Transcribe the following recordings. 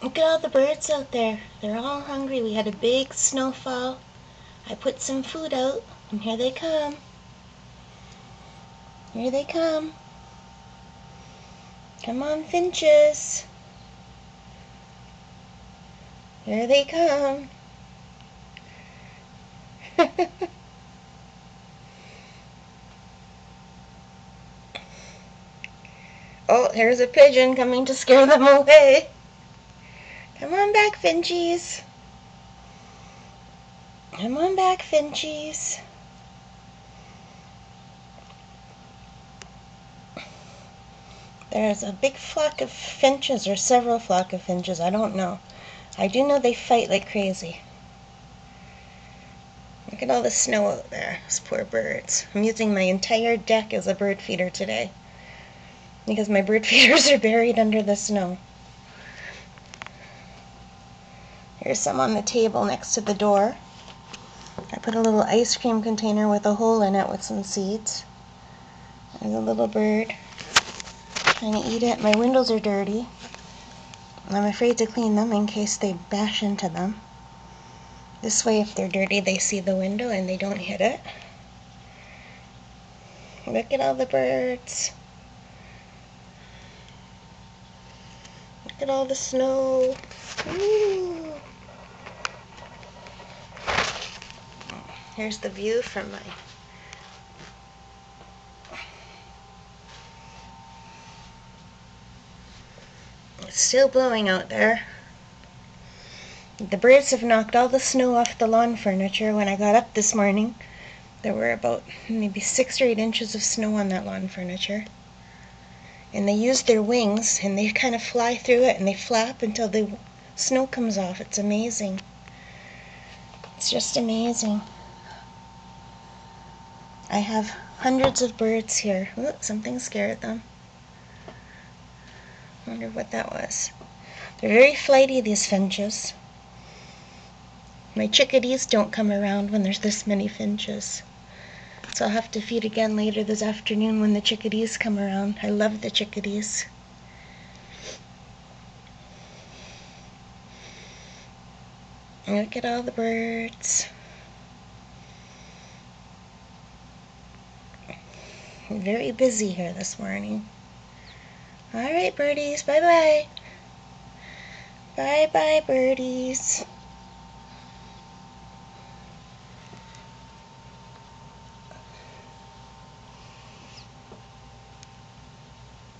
Look at all the birds out there. They're all hungry. We had a big snowfall. I put some food out, and here they come. Here they come. Come on, finches. Here they come. Oh, here's a pigeon coming to scare them away. Come on back, finchies. Come on back, finchies. There's a big flock of finches, or several flock of finches, I don't know. I do know they fight like crazy. Look at all the snow out there, those poor birds. I'm using my entire deck as a bird feeder today, because my bird feeders are buried under the snow. Here's some on the table next to the door. I put a little ice cream container with a hole in it with some seeds. There's a little bird trying to eat it. My windows are dirty. I'm afraid to clean them in case they bash into them. This way, if they're dirty, they see the window and they don't hit it. Look at all the birds. Look at all the snow. Ooh. Here's the view from my It's still blowing out there. The birds have knocked all the snow off the lawn furniture. When I got up this morning, there were about maybe 6 or 8 inches of snow on that lawn furniture. And they use their wings, and they kind of fly through it, and they flap until the snow comes off. It's amazing. It's just amazing. I have hundreds of birds here. Ooh, something scared them. I wonder what that was. They're very flighty, these finches. My chickadees don't come around when there's this many finches. So I'll have to feed again later this afternoon when the chickadees come around. I love the chickadees. Look at all the birds. I'm very busy here this morning. Alright, birdies, bye-bye. Bye-bye, birdies.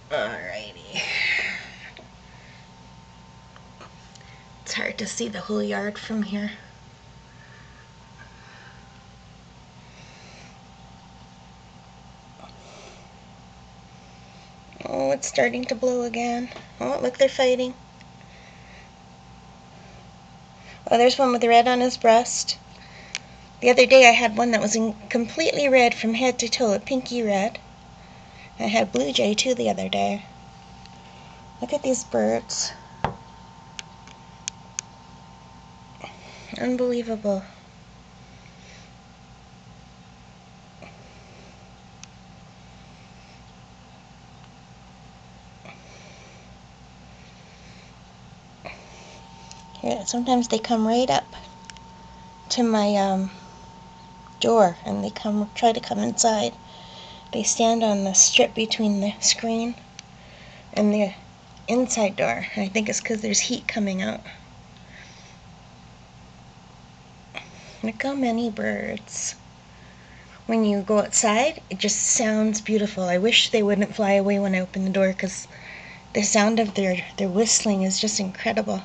Alrighty. It's hard to see the whole yard from here. Oh, it's starting to blow again. Oh, look, they're fighting. Oh, there's one with red on his breast. The other day I had one that was completely red from head to toe, a pinky red. I had blue jay too the other day. Look at these birds. Unbelievable. Here, sometimes they come right up to my door, and they try to come inside. They stand on the strip between the screen and the inside door. I think it's because there's heat coming out. Look how many birds. When you go outside, it just sounds beautiful. I wish they wouldn't fly away when I open the door, because the sound of their whistling is just incredible.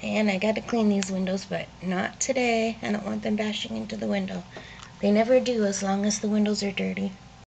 And I gotta clean these windows, but not today. I don't want them bashing into the window. They never do as long as the windows are dirty.